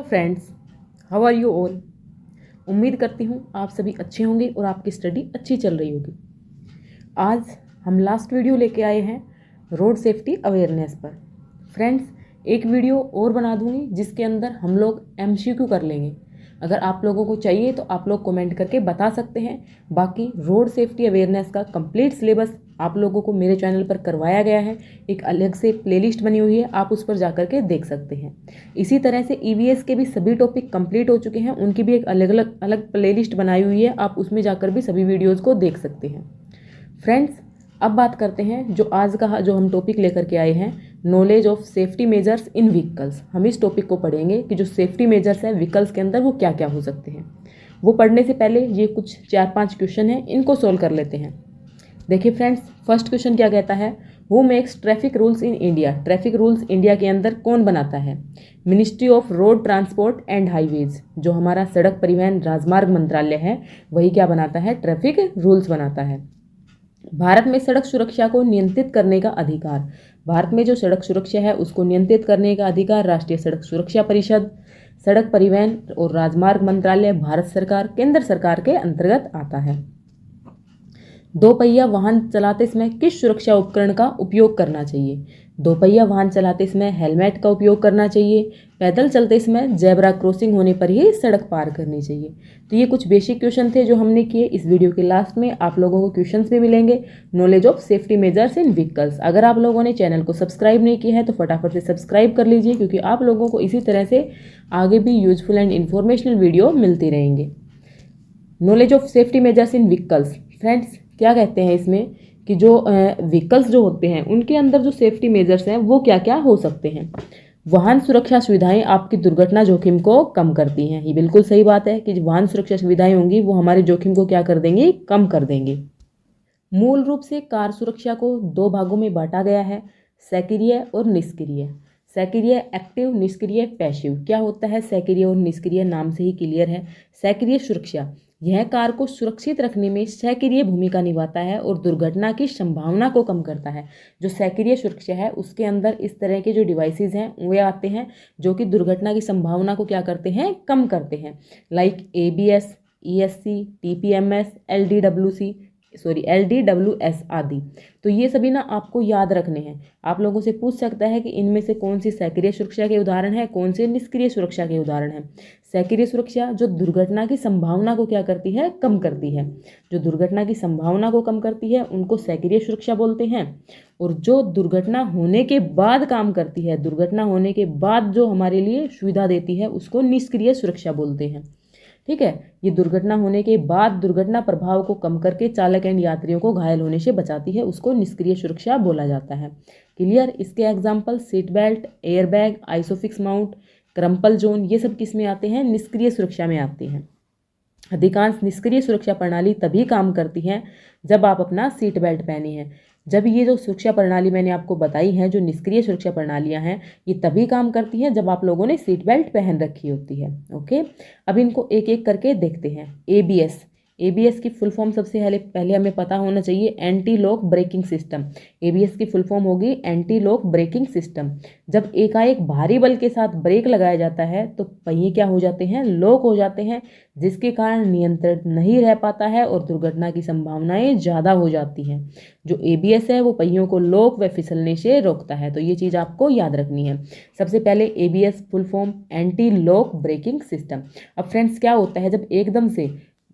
तो friends, how are you all. उम्मीद करती हूँ आप सभी अच्छे होंगे और आपकी स्टडी अच्छी चल रही होगी। आज हम लास्ट वीडियो लेके आए हैं रोड सेफ्टी अवेयरनेस पर। फ्रेंड्स, एक वीडियो और बना दूंगी जिसके अंदर हम लोग MCQ कर लेंगे। अगर आप लोगों को चाहिए तो आप लोग कमेंट करके बता सकते हैं। बाकी रोड सेफ्टी अवेयरनेस का कंप्लीट सिलेबस आप लोगों को मेरे चैनल पर करवाया गया है। एक अलग से प्लेलिस्ट बनी हुई है, आप उस पर जाकर के देख सकते हैं। इसी तरह से EVS के भी सभी टॉपिक कंप्लीट हो चुके हैं, उनकी भी एक अलग प्लेलिस्ट बनाई हुई है, आप उसमें जाकर भी सभी वीडियोज़ को देख सकते हैं। फ्रेंड्स, अब बात करते हैं जो हम टॉपिक लेकर के आए हैं, knowledge of safety measures in vehicles. हम इस टॉपिक को पढ़ेंगे कि जो सेफ्टी मेजर्स हैं व्हीकल्स के अंदर वो क्या क्या हो सकते हैं। वो पढ़ने से पहले ये कुछ 4-5 क्वेश्चन हैं, इनको सोल्व कर लेते हैं। देखिए फ्रेंड्स, फर्स्ट क्वेश्चन क्या कहता है, who makes traffic rules in India. Traffic rules India के अंदर कौन बनाता है? Ministry of road transport and highways, जो हमारा सड़क परिवहन राजमार्ग मंत्रालय है, वही क्या बनाता है? ट्रैफिक रूल्स बनाता है। भारत में सड़क सुरक्षा को नियंत्रित करने का अधिकार, भारत में जो सड़क सुरक्षा है उसको नियंत्रित करने का अधिकार राष्ट्रीय सड़क सुरक्षा परिषद, सड़क परिवहन और राजमार्ग मंत्रालय भारत सरकार, केंद्र सरकार के अंतर्गत आता है। दो पहिया वाहन चलाते समय किस सुरक्षा उपकरण का उपयोग करना चाहिए? दो पहिया वाहन चलाते समय हेलमेट का उपयोग करना चाहिए। पैदल चलते समय जेब्रा क्रॉसिंग होने पर ही सड़क पार करनी चाहिए। तो ये कुछ बेसिक क्वेश्चन थे जो हमने किए। इस वीडियो के लास्ट में आप लोगों को क्वेश्चंस भी मिलेंगे, knowledge of safety measures in vehicles. अगर आप लोगों ने चैनल को सब्सक्राइब नहीं किया है तो फटाफट से सब्सक्राइब कर लीजिए, क्योंकि आप लोगों को इसी तरह से आगे भी यूजफुल एंड इन्फॉर्मेशनल वीडियो मिलती रहेंगे। Knowledge of safety measures in vehicles. Friends, क्या कहते हैं इसमें कि जो व्हीकल्स जो होते हैं उनके अंदर जो सेफ्टी मेजर्स हैं वो क्या क्या हो सकते हैं। वाहन सुरक्षा सुविधाएं आपकी दुर्घटना जोखिम को कम करती हैं। ये बिल्कुल सही बात है कि वाहन सुरक्षा सुविधाएं होंगी वो हमारे जोखिम को क्या कर देंगी? कम कर देंगे। मूल रूप से कार सुरक्षा को 2 भागों में बांटा गया है, सक्रिय और निष्क्रिय। सक्रिय एक्टिव, निष्क्रिय पैसिव। क्या होता है सक्रिय और निष्क्रिय? नाम से ही क्लियर है। सक्रिय सुरक्षा यह कार को सुरक्षित रखने में सक्रिय भूमिका निभाता है और दुर्घटना की संभावना को कम करता है। जो सक्रिय सुरक्षा है उसके अंदर इस तरह के जो डिवाइसेस हैं वे आते हैं जो कि दुर्घटना की संभावना को क्या करते हैं? कम करते हैं। Like ABS, ESC, TPMS, LDWS आदि। तो ये सभी ना आपको याद रखने हैं। आप लोगों से पूछ सकता है कि इनमें से कौन सी सक्रिय सुरक्षा के उदाहरण है, कौन से निष्क्रिय सुरक्षा के उदाहरण है। सक्रिय सुरक्षा जो दुर्घटना की संभावना को क्या करती है? कम करती है। जो दुर्घटना की संभावना को कम करती है उनको सक्रिय सुरक्षा बोलते हैं। और जो दुर्घटना होने के बाद काम करती है, दुर्घटना होने के बाद जो हमारे लिए सुविधा देती है, उसको निष्क्रिय सुरक्षा बोलते हैं। ठीक है, ये दुर्घटना होने के बाद दुर्घटना प्रभाव को कम करके चालक एंड यात्रियों को घायल होने से बचाती है, उसको निष्क्रिय सुरक्षा बोला जाता है। क्लियर? इसके example seat belt, airbag, isofix mount, crumple zone, ये सब किस में आते हैं? निष्क्रिय सुरक्षा में आते हैं। अधिकांश निष्क्रिय सुरक्षा प्रणाली तभी काम करती है जब आप अपना सीट बेल्ट पहने हैं। जब ये जो सुरक्षा प्रणाली मैंने आपको बताई है, जो निष्क्रिय सुरक्षा प्रणालियां हैं, ये तभी काम करती हैं जब आप लोगों ने सीट बेल्ट पहन रखी होती है। ओके, अब इनको एक एक करके देखते हैं। ABS की फुल फॉर्म सबसे पहले हमें पता होना चाहिए, anti lock braking system. ABS की फुल फॉर्म होगी एंटी लॉक ब्रेकिंग सिस्टम। जब एकाएक भारी बल के साथ ब्रेक लगाया जाता है तो पहिए क्या हो जाते हैं? लॉक हो जाते हैं, जिसके कारण नियंत्रण नहीं रह पाता है और दुर्घटना की संभावनाएं ज़्यादा हो जाती हैं। जो ABS है वो पहियों को लॉक व फिसलने से रोकता है। तो ये चीज़ आपको याद रखनी है। सबसे पहले ABS full form anti lock braking system. अब फ्रेंड्स, क्या होता है जब एकदम से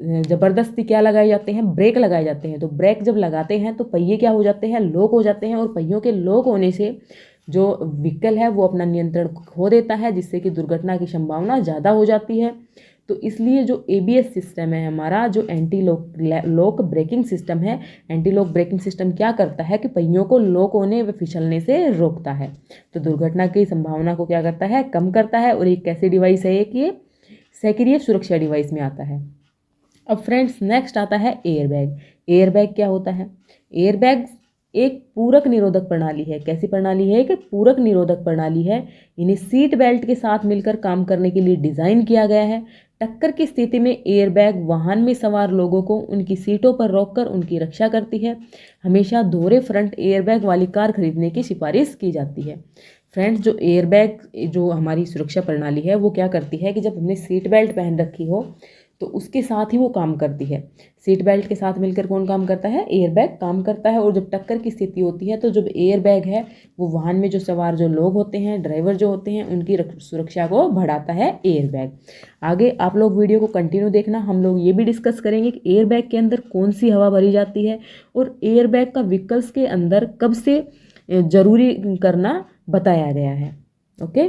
ज़बरदस्ती क्या लगाए जाते हैं? ब्रेक लगाए जाते हैं। तो ब्रेक जब लगाते हैं तो पहिए क्या हो जाते हैं? लॉक हो जाते हैं, और पहियों के लॉक होने से जो व्हीकल है वो अपना नियंत्रण खो देता है, जिससे कि दुर्घटना की संभावना ज़्यादा हो जाती है। तो इसलिए जो ABS सिस्टम है हमारा, जो एंटी लॉक ब्रेकिंग सिस्टम है, एंटी लॉक ब्रेकिंग सिस्टम क्या करता है कि पहियों को लॉक होने व फिसलने से रोकता है। तो दुर्घटना की संभावना को क्या करता है? कम करता है। और एक कैसी डिवाइस है? एक ये सक्रिय सुरक्षा डिवाइस में आता है। अब फ्रेंड्स, नेक्स्ट आता है एयरबैग। एयरबैग क्या होता है? एयरबैग एक पूरक निरोधक प्रणाली है। कैसी प्रणाली है? एक पूरक निरोधक प्रणाली है। इन्हें सीट बेल्ट के साथ मिलकर काम करने के लिए डिज़ाइन किया गया है। टक्कर की स्थिति में एयरबैग वाहन में सवार लोगों को उनकी सीटों पर रोककर उनकी रक्षा करती है। हमेशा दोहरे फ्रंट एयरबैग वाली कार खरीदने की सिफारिश की जाती है। फ्रेंड्स, जो एयरबैग जो हमारी सुरक्षा प्रणाली है वो क्या करती है कि जब हमने सीट बेल्ट पहन रखी हो तो उसके साथ ही वो काम करती है। सीट बेल्ट के साथ मिलकर कौन काम करता है? एयरबैग काम करता है। और जब टक्कर की स्थिति होती है तो जब एयरबैग है वो वाहन में जो सवार जो लोग होते हैं, ड्राइवर जो होते हैं, उनकी सुरक्षा को बढ़ाता है एयरबैग। आगे आप लोग वीडियो को कंटिन्यू देखना। हम लोग ये भी डिस्कस करेंगे कि एयरबैग के अंदर कौन सी हवा भरी जाती है और एयरबैग का व्हीकल्स के अंदर कब से जरूरी करना बताया गया है। ओके,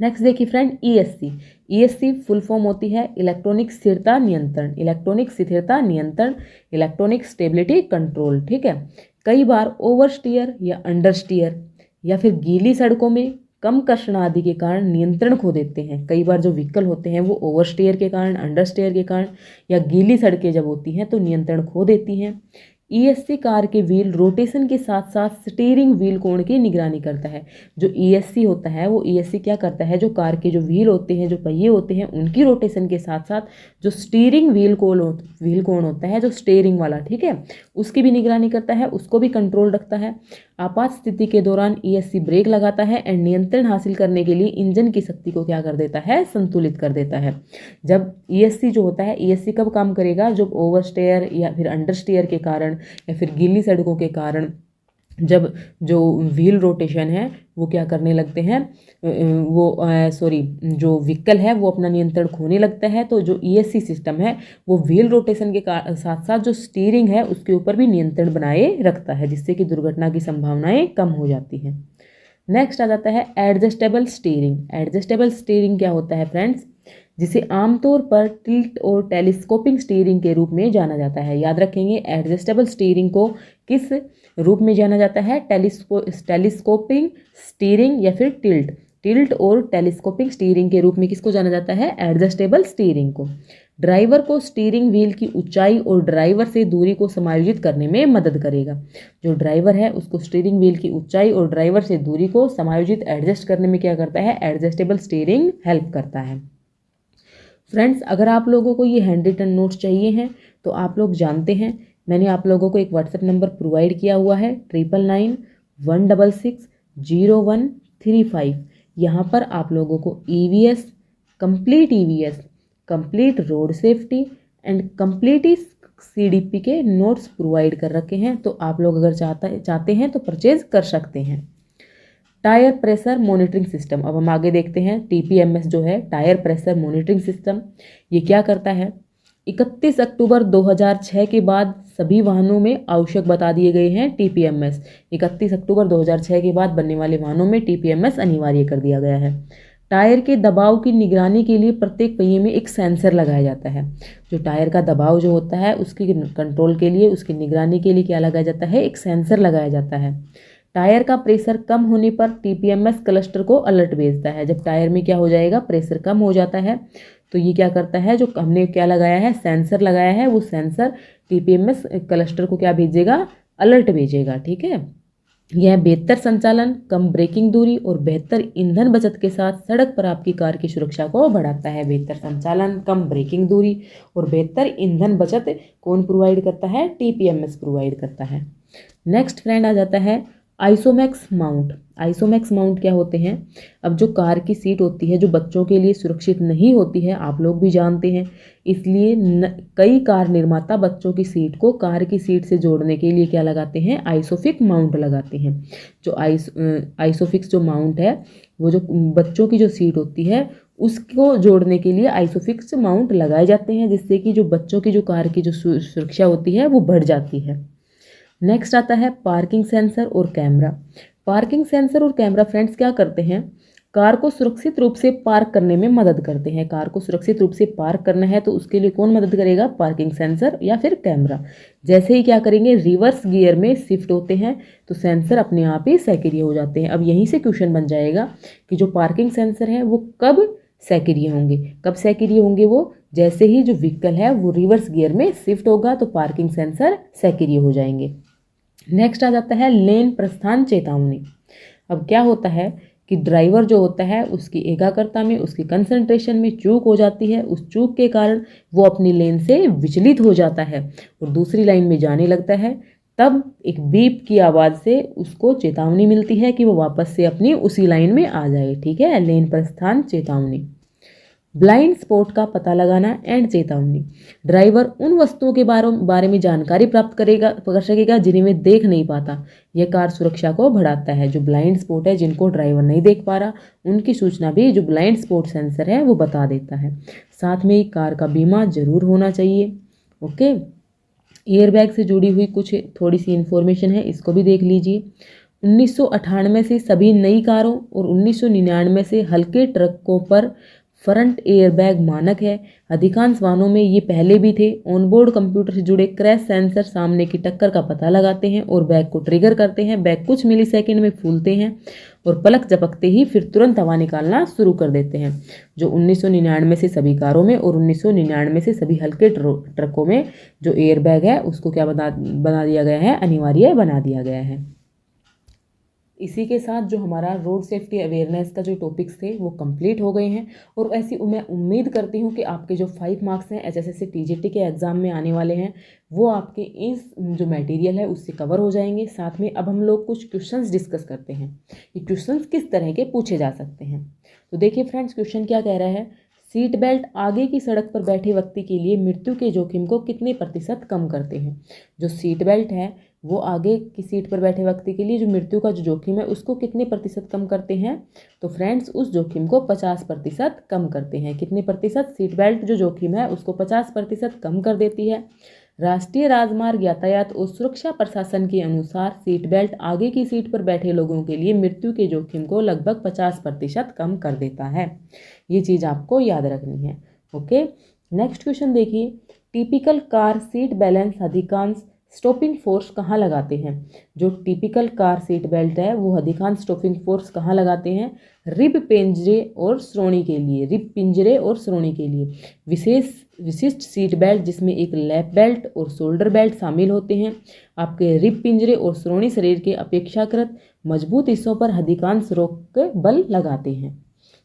नेक्स्ट देखिए फ्रेंड, ईएससी फुल फॉर्म होती है इलेक्ट्रॉनिक स्थिरता नियंत्रण, इलेक्ट्रॉनिक स्थिरता नियंत्रण, इलेक्ट्रॉनिक स्टेबिलिटी कंट्रोल। ठीक है, कई बार ओवर स्टीयर या अंडर स्टीयर या फिर गीली सड़कों में कम कर्षण आदि के कारण नियंत्रण खो देते हैं। कई बार जो व्हीकल होते हैं वो ओवर स्टीयर के कारण, अंडर स्टीयर के कारण या गीली सड़कें जब होती हैं तो नियंत्रण खो देती हैं। ईएससी कार के व्हील रोटेशन के साथ साथ स्टीयरिंग व्हील कोण की निगरानी करता है। जो ईएससी होता है वो ईएससी क्या करता है, जो कार के जो व्हील होते हैं, जो पहिए होते हैं, उनकी रोटेशन के साथ साथ जो स्टीयरिंग व्हील कोण होता है, जो स्टीयरिंग वाला, ठीक है, उसकी भी निगरानी करता है, उसको भी कंट्रोल रखता है। आपात स्थिति के दौरान ईएससी ब्रेक लगाता है एंड नियंत्रण हासिल करने के लिए इंजन की शक्ति को क्या कर देता है? संतुलित कर देता है। जब ईएससी जो होता है, ईएससी कब काम करेगा? जब ओवर स्टेयर या फिर अंडर स्टेयर के कारण या फिर गीली सड़कों के कारण जब जो व्हील रोटेशन है वो क्या करने लगते हैं, जो व्हीकल है वो अपना नियंत्रण खोने लगता है। तो जो ईएससी सिस्टम है वो व्हील रोटेशन के साथ साथ जो स्टीयरिंग है उसके ऊपर भी नियंत्रण बनाए रखता है, जिससे कि दुर्घटना की संभावनाएं कम हो जाती हैं। नेक्स्ट आ जाता है एडजस्टेबल स्टीयरिंग। एडजस्टेबल स्टीयरिंग क्या होता है फ्रेंड्स? जिसे आमतौर पर टिल्ट और टेलीस्कोपिंग स्टीयरिंग के रूप में जाना जाता है। याद रखेंगे, एडजस्टेबल स्टीयरिंग को किस रूप में जाना जाता है? टेलीस्कोपिंग स्टीयरिंग या फिर टिल्ट और टेलीस्कोपिंग स्टीयरिंग के रूप में किसको जाना जाता है? एडजस्टेबल स्टीयरिंग को। ड्राइवर को स्टीयरिंग व्हील की ऊंचाई और ड्राइवर से दूरी को समायोजित करने में मदद करेगा। जो ड्राइवर है उसको स्टीयरिंग व्हील की ऊंचाई और ड्राइवर से दूरी को समायोजित एडजस्ट करने में क्या करता है? एडजस्टेबल स्टीयरिंग हेल्प करता है। फ्रेंड्स, अगर आप लोगों को ये हैंड रिटन नोट्स चाहिए हैं तो आप लोग जानते हैं मैंने आप लोगों को एक व्हाट्सएप नंबर प्रोवाइड किया हुआ है 9991660135। यहाँ पर आप लोगों को EVS, complete road safety and complete CDP के नोट्स प्रोवाइड कर रखे हैं। तो आप लोग अगर चाहते हैं तो परचेज कर सकते हैं। टायर प्रेशर मॉनिटरिंग सिस्टम, अब हम आगे देखते हैं। टीपीएमएस जो है टायर प्रेशर मॉनिटरिंग सिस्टम, ये क्या करता है? 31 अक्टूबर 2006 के बाद सभी वाहनों में आवश्यक बता दिए गए हैं टीपीएमएस। 31 अक्टूबर 2006 के बाद बनने वाले वाहनों में टीपीएमएस अनिवार्य कर दिया गया है। टायर के दबाव की निगरानी के लिए प्रत्येक पहिए में एक सेंसर लगाया जाता है। जो टायर का दबाव जो होता है उसकी कंट्रोल के लिए, उसकी निगरानी के लिए क्या लगाया जाता है? एक सेंसर लगाया जाता है। टायर का प्रेशर कम होने पर टीपीएमएस क्लस्टर को अलर्ट भेजता है। जब टायर में क्या हो जाएगा? प्रेशर कम हो जाता है तो ये क्या करता है? जो हमने क्या लगाया है? सेंसर लगाया है, वो सेंसर टीपीएमएस क्लस्टर को क्या भेजेगा? अलर्ट भेजेगा। ठीक है, यह बेहतर संचालन, कम ब्रेकिंग दूरी और बेहतर ईंधन बचत के साथ सड़क पर आपकी कार की सुरक्षा को बढ़ाता है। बेहतर संचालन, कम ब्रेकिंग दूरी और बेहतर ईंधन बचत कौन प्रोवाइड करता है? टीपीएमएस प्रोवाइड करता है। नेक्स्ट फ्रेंड आ जाता है आइसोमैक्स माउंट। आइसोमैक्स माउंट क्या होते हैं? अब जो कार की सीट होती है जो बच्चों के लिए सुरक्षित नहीं होती है, आप लोग भी जानते हैं, इसलिए कई कार निर्माता बच्चों की सीट को कार की सीट से जोड़ने के लिए क्या लगाते हैं? आइसोफिक्स माउंट लगाते हैं। जो आइसोफिक्स जो माउंट है वो जो बच्चों की जो सीट होती है उसको जोड़ने के लिए आइसोफिक्स माउंट लगाए जाते हैं, जिससे कि जो बच्चों की जो कार की जो सुरक्षा होती है वो बढ़ जाती है। नेक्स्ट आता है पार्किंग सेंसर और कैमरा। पार्किंग सेंसर और कैमरा फ्रेंड्स क्या करते हैं? कार को सुरक्षित रूप से पार्क करने में मदद करते हैं। कार को सुरक्षित रूप से पार्क करना है तो उसके लिए कौन मदद करेगा? पार्किंग सेंसर या फिर कैमरा। जैसे ही क्या करेंगे? रिवर्स गियर में शिफ्ट होते हैं तो सेंसर अपने आप ही सक्रिय हो जाते हैं। अब यहीं से क्वेश्चन बन जाएगा कि जो पार्किंग सेंसर है वो कब सक्रिय होंगे? कब सक्रिय होंगे? वो जैसे ही जो व्हीकल है वो रिवर्स गियर में शिफ्ट होगा तो पार्किंग सेंसर सक्रिय हो जाएंगे। नेक्स्ट आ जाता है लेन प्रस्थान चेतावनी। अब क्या होता है कि ड्राइवर जो होता है उसकी एकाग्रता में, उसकी कंसंट्रेशन में चूक हो जाती है। उस चूक के कारण वो अपनी लेन से विचलित हो जाता है और दूसरी लाइन में जाने लगता है। तब एक बीप की आवाज़ से उसको चेतावनी मिलती है कि वो वापस से अपनी उसी लाइन में आ जाए। ठीक है, लेन प्रस्थान चेतावनी। ब्लाइंड स्पॉट का पता लगाना एंड चेतावनी। ड्राइवर उन वस्तुओं के बारे में जानकारी प्राप्त कर सकेगा जिन्हें वे देख नहीं पाता। यह कार सुरक्षा को बढ़ाता है। जो ब्लाइंड स्पॉट है, जिनको ड्राइवर नहीं देख पा रहा, उनकी सूचना भी जो ब्लाइंड स्पॉट सेंसर है वो बता देता है। साथ में ही कार का बीमा जरूर होना चाहिए। ओके, एयरबैग से जुड़ी हुई कुछ थोड़ी सी इन्फॉर्मेशन है, इसको भी देख लीजिए। 1998 से सभी नई कारों और 1999 से हल्के ट्रकों पर फ्रंट एयरबैग मानक है। अधिकांश वाहनों में ये पहले भी थे। ऑनबोर्ड कंप्यूटर से जुड़े क्रैश सेंसर सामने की टक्कर का पता लगाते हैं और बैग को ट्रिगर करते हैं। बैग कुछ मिलीसेकंड में फूलते हैं और पलक झपकते ही फिर तुरंत हवा निकालना शुरू कर देते हैं। जो 1999 से सभी कारों में और 1999 से सभी हल्के ट्रकों में जो एयरबैग है उसको क्या बना दिया गया है, अनिवार्य बना दिया गया है। इसी के साथ जो हमारा रोड सेफ्टी अवेयरनेस का जो टॉपिक्स थे वो कंप्लीट हो गए हैं। और ऐसी मैं उम्मीद करती हूँ कि आपके जो 5 मार्क्स हैं एचएसएससी टीजीटी के एग्ज़ाम में आने वाले हैं वो आपके इस जो मटेरियल है उससे कवर हो जाएंगे। साथ में अब हम लोग कुछ क्वेश्चंस डिस्कस करते हैं कि क्वेश्चंस किस तरह के पूछे जा सकते हैं। तो देखिए फ्रेंड्स, क्वेश्चन क्या कह रहा है, सीट बेल्ट आगे की सड़क पर बैठे व्यक्ति के लिए मृत्यु के जोखिम को कितने प्रतिशत कम करते हैं। जो सीट बेल्ट है वो आगे की सीट पर बैठे व्यक्ति के लिए जो मृत्यु का जो जोखिम है उसको कितने प्रतिशत कम करते हैं। तो फ्रेंड्स, उस जोखिम को 50% कम करते हैं। कितने प्रतिशत? सीट बेल्ट जो जोखिम है उसको 50% कम कर देती है। राष्ट्रीय राजमार्ग यातायात और सुरक्षा प्रशासन के अनुसार सीट बेल्ट आगे की सीट पर बैठे लोगों के लिए मृत्यु के जोखिम को लगभग 50% कम कर देता है। ये चीज़ आपको याद रखनी है। ओके, नेक्स्ट क्वेश्चन देखिए, टिपिकल कार सीट बैलेंस अधिकांश स्टॉपिंग फोर्स कहाँ लगाते हैं। जो टिपिकल कार सीट बेल्ट है वो अधिकांश स्टॉपिंग फोर्स कहाँ लगाते हैं? रिब पिंजरे और श्रोणि के लिए। रिब पिंजरे और श्रोणि के लिए विशिष्ट सीट बेल्ट जिसमें एक लैप बेल्ट और शोल्डर बेल्ट शामिल होते हैं। आपके रिब पिंजरे और श्रोणि शरीर के अपेक्षाकृत मजबूत हिस्सों पर अधिकांश रोक बल लगाते हैं।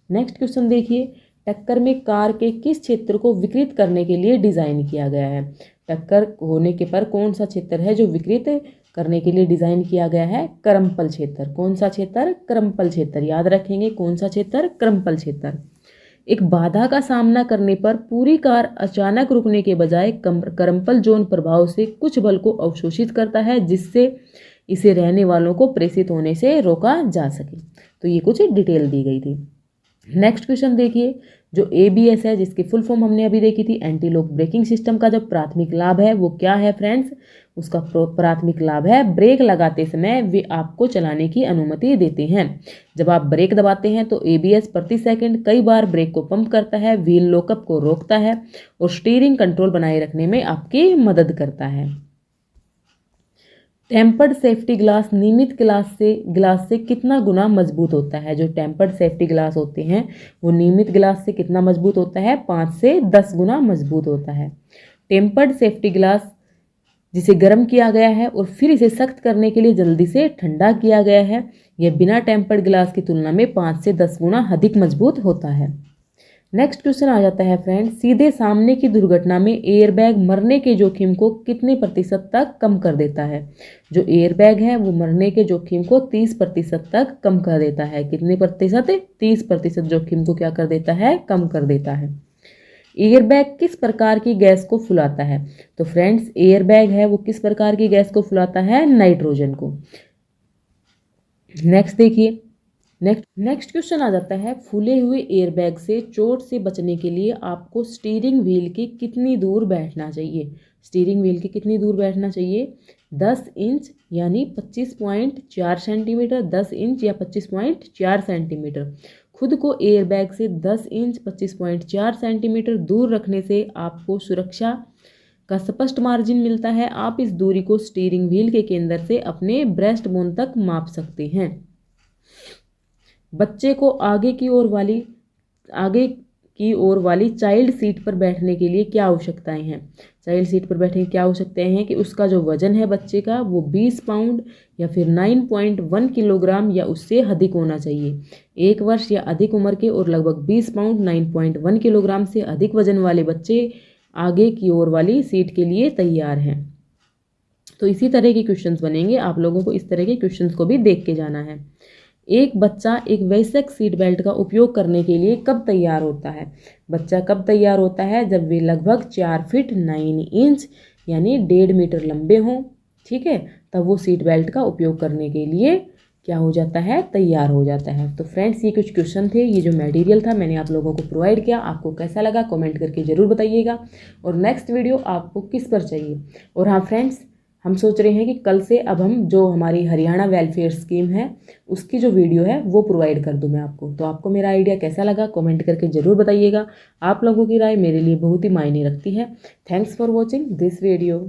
नेक्स्ट क्वेश्चन देखिए, टक्कर में कार के किस क्षेत्र को विकृत करने के लिए डिज़ाइन किया गया है। टक्कर होने के पर कौन सा क्षेत्र है जो विकृत करने के लिए डिज़ाइन किया गया है? क्रम्पल क्षेत्र। कौन सा क्षेत्र? क्रम्पल क्षेत्र। याद रखेंगे कौन सा क्षेत्र? क्रम्पल क्षेत्र। एक बाधा का सामना करने पर पूरी कार अचानक रुकने के बजाय क्रम्पल जोन प्रभाव से कुछ बल को अवशोषित करता है जिससे इसे रहने वालों को प्रेषित होने से रोका जा सके। तो ये कुछ डिटेल दी गई थी। नेक्स्ट क्वेश्चन देखिए, जो ABS है जिसकी फुल फॉर्म हमने अभी देखी थी, एंटी लॉक ब्रेकिंग सिस्टम का जो प्राथमिक लाभ है वो क्या है फ्रेंड्स? उसका प्राथमिक लाभ है ब्रेक लगाते समय वे आपको चलाने की अनुमति देते हैं। जब आप ब्रेक दबाते हैं तो ABS प्रति सेकंड कई बार ब्रेक को पंप करता है, व्हील लॉकअप को रोकता है और स्टीयरिंग कंट्रोल बनाए रखने में आपकी मदद करता है। टेम्पर्ड सेफ्टी ग्लास नियमित ग्लास से कितना गुना मजबूत होता है। जो टेम्पर्ड सेफ्टी ग्लास होते हैं वो नियमित ग्लास से कितना मजबूत होता है? 5 से 10 गुना मजबूत होता है। टेम्पर्ड सेफ्टी ग्लास जिसे गर्म किया गया है और फिर इसे सख्त करने के लिए जल्दी से ठंडा किया गया है, यह बिना टेम्पर्ड ग्लास की तुलना में 5 से 10 गुना अधिक मजबूत होता है। नेक्स्ट क्वेश्चन आ जाता है फ्रेंड, सीधे सामने की दुर्घटना में एयरबैग मरने के जोखिम को कितने प्रतिशत तक कम कर देता है। जो एयरबैग है वो मरने के जोखिम को 30% तक कम कर देता है। कितने प्रतिशत? 30% जोखिम को क्या कर देता है? कम कर देता है। एयरबैग किस प्रकार की गैस को फुलाता है। तो फ्रेंड्स, एयरबैग है वो किस प्रकार की गैस को फुलाता है? नाइट्रोजन को। नेक्स्ट देखिए, नेक्स्ट क्वेश्चन आ जाता है, फूले हुए एयरबैग से चोट से बचने के लिए आपको स्टीयरिंग व्हील के कितनी दूर बैठना चाहिए। स्टीयरिंग व्हील के कितनी दूर बैठना चाहिए? 10 इंच यानी 25.4 सेंटीमीटर। 10 इंच या 25.4 सेंटीमीटर। खुद को एयरबैग से 10 इंच 25.4 सेंटीमीटर दूर रखने से आपको सुरक्षा का स्पष्ट मार्जिन मिलता है। आप इस दूरी को स्टीयरिंग व्हील के केंद्र से अपने ब्रेस्ट बोन तक माप सकते हैं। बच्चे को आगे की ओर वाली चाइल्ड सीट पर बैठने के लिए क्या आवश्यकताएं हैं। चाइल्ड सीट पर बैठने की क्या आवश्यकताएं हैं कि उसका जो वजन है बच्चे का वो 20 पाउंड या फिर 9.1 किलोग्राम या उससे अधिक होना चाहिए। 1 वर्ष या अधिक उम्र के और लगभग 20 पाउंड 9.1 किलोग्राम से अधिक वजन वाले बच्चे आगे की ओर वाली सीट के लिए तैयार हैं। तो इसी तरह के क्वेश्चंस बनेंगे, आप लोगों को इस तरह के क्वेश्चंस को भी देख के जाना है। एक बच्चा एक वयस्क सीट बेल्ट का उपयोग करने के लिए कब तैयार होता है? बच्चा कब तैयार होता है? जब वे लगभग 4 फीट 9 इंच यानी 1.5 मीटर लंबे हों, ठीक है, तब वो सीट बेल्ट का उपयोग करने के लिए क्या हो जाता है? तैयार हो जाता है। तो फ्रेंड्स, ये कुछ क्वेश्चन थे, ये जो मटेरियल था मैंने आप लोगों को प्रोवाइड किया, आपको कैसा लगा कमेंट करके ज़रूर बताइएगा। और नेक्स्ट वीडियो आपको किस पर चाहिए? और हाँ फ्रेंड्स, हम सोच रहे हैं कि कल से अब हम जो हमारी हरियाणा वेलफेयर स्कीम है उसकी जो वीडियो है वो प्रोवाइड कर दूं मैं आपको। तो आपको मेरा आइडिया कैसा लगा कमेंट करके ज़रूर बताइएगा। आप लोगों की राय मेरे लिए बहुत ही मायने रखती है। Thanks for watching this video.